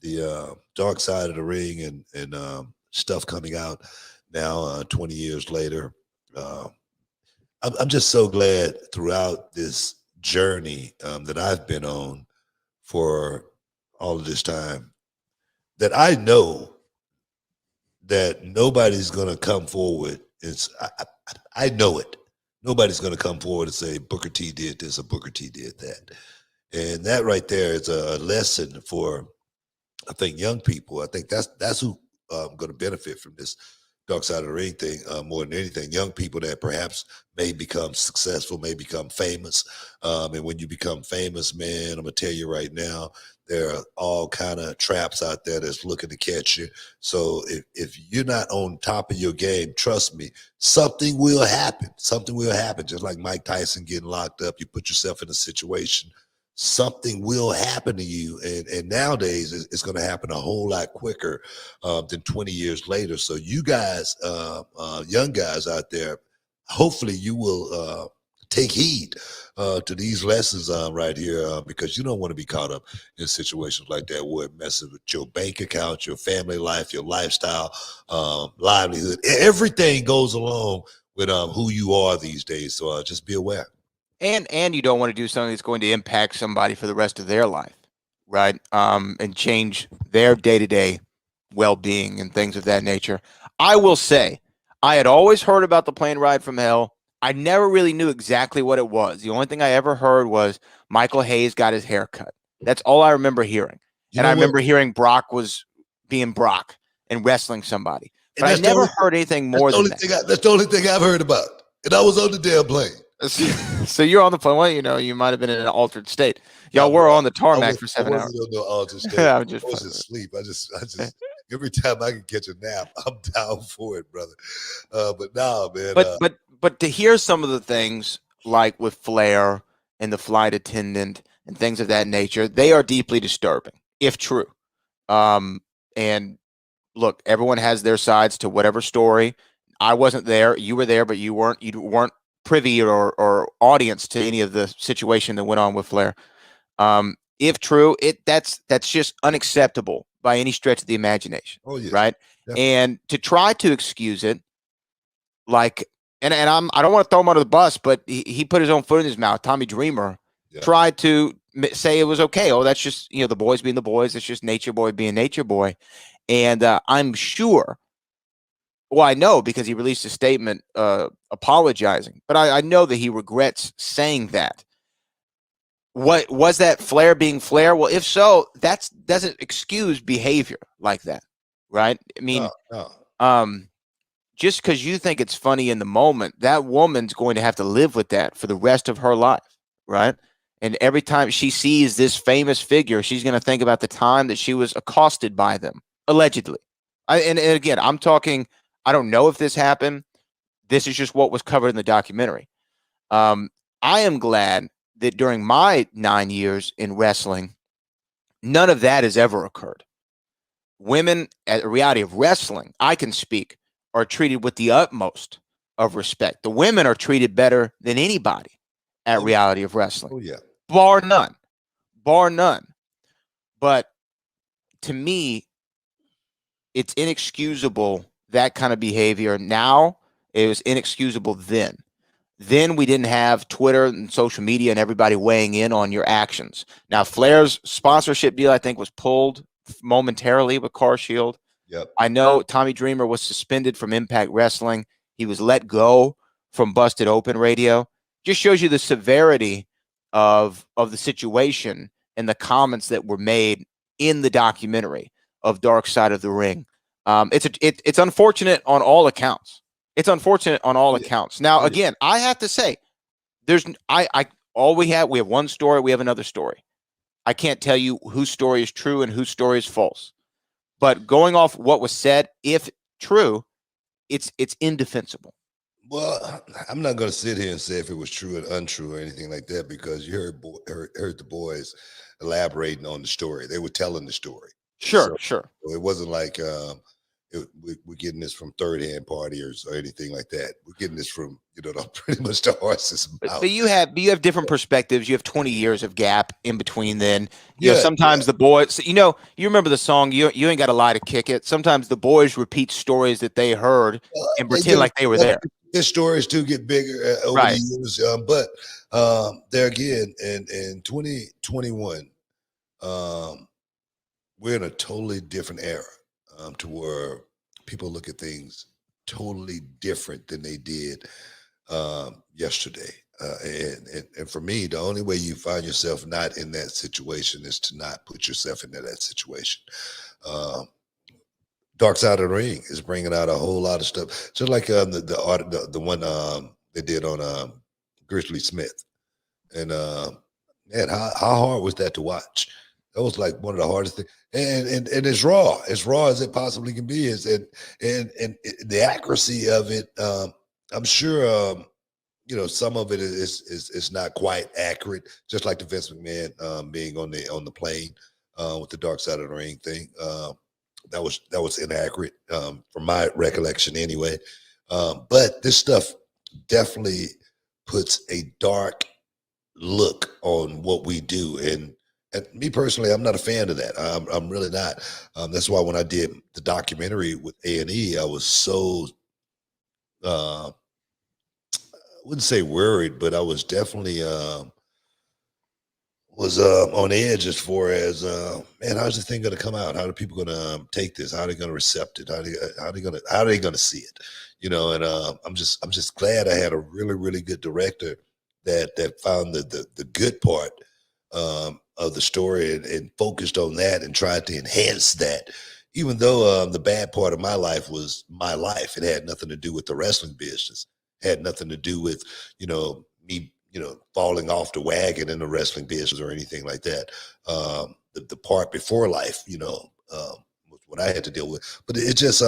the Dark Side of the Ring and stuff coming out now, 20 years later. Uh, I'm just so glad throughout this journey that I've been on for all of this time that I know that nobody's going to come forward. I know it. Nobody's going to come forward and say Booker T did this or Booker T did that. And that right there is a lesson for, I think, young people. I think that's who going to benefit from this Dark Side of the Ring thing more than anything. Young people that perhaps may become successful, may become famous. And when you become famous, man, I'm gonna tell you right now, there are all kind of traps out there that's looking to catch you. So if you're not on top of your game, trust me, something will happen. Something will happen. Just like Mike Tyson getting locked up, you put yourself in a situation, something will happen to you. And nowadays it's going to happen a whole lot quicker than 20 years later. So you guys, young guys out there, hopefully you will take heed to these lessons right here because you don't want to be caught up in situations like that where it messes with your bank account, your family life, your lifestyle, livelihood. Everything goes along with who you are these days. So just be aware. And you don't want to do something that's going to impact somebody for the rest of their life, right? And change their day-to-day well-being and things of that nature. I will say, I had always heard about the plane ride from hell. I never really knew exactly what it was. The only thing I ever heard was Michael Hayes got his hair cut. That's all I remember hearing. You And know I what? remember hearing Brock was being Brock and wrestling somebody. And But I that's the never only, heard anything that's more the than only that. thing that's the only thing I've heard about. And I was on the damn plane. So you're on the plane. Well, you might have been in an altered state. Nah, Y'all were bro, on the tarmac for I 7 hours. wasn't on no altered state. I'm I just was fucking just with sleep. I just every time I can catch a nap, I'm down for it, brother. But nah, man. but to hear some of the things like with Flair and the flight attendant and things of that nature, they are deeply disturbing, if true. Um, and look, everyone has their sides to whatever story. I wasn't there. You were there, but you weren't privy or audience to any of the situation that went on with Flair. If true, that's just unacceptable by any stretch of the imagination, Oh yes, right? definitely. And to try to excuse it, like, and I don't want to throw him under the bus, but he put his own foot in his mouth. Tommy Dreamer Yeah. tried to say it was okay. Oh, that's just the boys being the boys. It's just Nature Boy being Nature Boy, and I'm sure. Well, I know because he released a statement apologizing, but I know that he regrets saying that. What was that Flair being Flair? Well, if so, that doesn't excuse behavior like that, right? I No, mean, no. um, just because you think it's funny in the moment, that woman's going to have to live with that for the rest of her life, right? And every time she sees this famous figure, she's going to think about the time that she was accosted by them, allegedly. And again, I'm talking, I don't know if this happened. This is just what was covered in the documentary. Um, I am glad that during my 9 years in wrestling, none of that has ever occurred. Women at the reality of wrestling, I can speak, are treated with the utmost of respect. The women are treated better than anybody at Oh yeah. reality of wrestling, Oh yeah. bar none, bar none. But to me, it's inexcusable that kind of behavior now. It was inexcusable then. Then we didn't have Twitter and social media and everybody weighing in on your actions. Now, Flair's sponsorship deal, I think, was pulled momentarily with Car Shield. Yep. I know Tommy Dreamer was suspended from Impact Wrestling. He was let go from Busted Open Radio. Just shows you the severity of the situation and the comments that were made in the documentary of Dark Side of the Ring. It's unfortunate on all accounts. It's unfortunate on all Oh yeah. accounts. Now, Oh yeah. again, I have to say, there's I all we have one story, we have another story. I can't tell you whose story is true and whose story is false. But going off what was said, if true, it's indefensible. Well, I'm not going to sit here and say if it was true or untrue or anything like that because you heard the boys elaborating on the story. They were telling the story, Sure, so sure. it wasn't like we're getting this from third-hand partiers or anything like that. We're getting this from pretty much the horse's mouth. But you have different perspectives. You have 20 years of gap in between. Then Yeah, sometimes the boys. You remember the song. You ain't got to lie to kick it. Sometimes the boys repeat stories that they heard and pretend like they were there. His stories do get bigger over Right. the years, but there again, in 2021, we're in a totally different era to where people look at things totally different than they did yesterday. And for me, the only way you find yourself not in that situation is to not put yourself into that situation. Dark Side of the Ring is bringing out a whole lot of stuff, just like the one they did on Grizzly Smith, and man, how hard was that to watch? That was like one of the hardest things, and it's raw, as raw as it possibly can be. And the accuracy of it, I'm sure some of it is not quite accurate, just like the Vince McMahon being on the plane with the Dark Side of the Ring thing. That was inaccurate from my recollection anyway. But this stuff definitely puts a dark look on what we do. And me personally, I'm not a fan of that. I'm really not. That's why when I did the documentary with A&E, I was so, I wouldn't say worried, but I was definitely on edge as far as man, how's the thing going to come out? How are people going to take this? How are they going to accept it? How are they going to see it? And I'm just glad I had a really, really good director that found the good part of the story and focused on that and tried to enhance that. Even though the bad part of my life was my life, it had nothing to do with the wrestling business. It had nothing to do with me falling off the wagon in the wrestling business or anything like that. The part before life, was what I had to deal with. But it just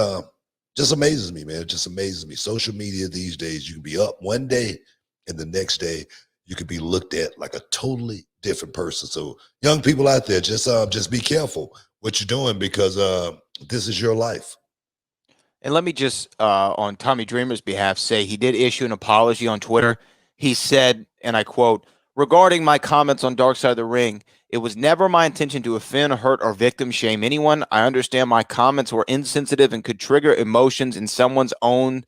amazes me, man. It just amazes me. Social media these days, you can be up one day and the next day you could be looked at like a totally different person. So young people out there, just be careful what you're doing, because this is your life. And let me just, on Tommy Dreamer's behalf, say he did issue an apology on Twitter. He said, and I quote, "Regarding my comments on Dark Side of the Ring, it was never my intention to offend, hurt, or victim shame anyone. I understand my comments were insensitive and could trigger emotions in someone's own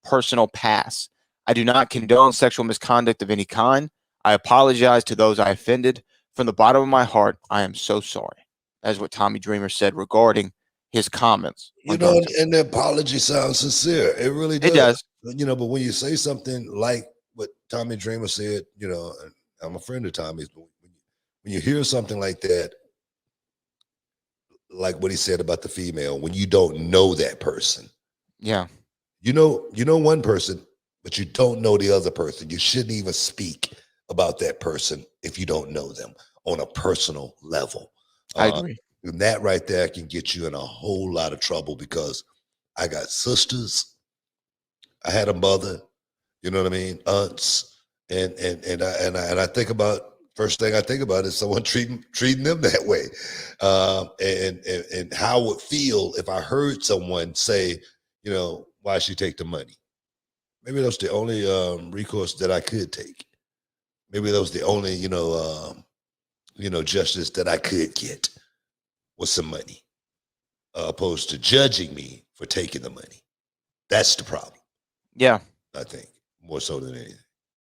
personal past. I do not condone sexual misconduct of any kind. I apologize to those I offended. From the bottom of my heart, I am so sorry." That's what Tommy Dreamer said regarding his comments. And the apology sounds sincere. It really does. It does. But when you say something like what Tommy Dreamer said, and I'm a friend of Tommy's, but when you hear something like that, like what he said about the female, when you don't know that person. Yeah. You know one person, but you don't know the other person. You shouldn't even speak about that person if you don't know them on a personal level. I agree. And that right there can get you in a whole lot of trouble, because I got sisters, I had a mother, you know what I mean, aunts, and I think about, first thing I think about is someone treating them that way, and how it would feel if I heard someone say, why she take the money? Maybe that's the only recourse that I could take. Maybe that was the only justice that I could get, was some money, opposed to judging me for taking the money. That's the problem. Yeah. I think, more so than anything.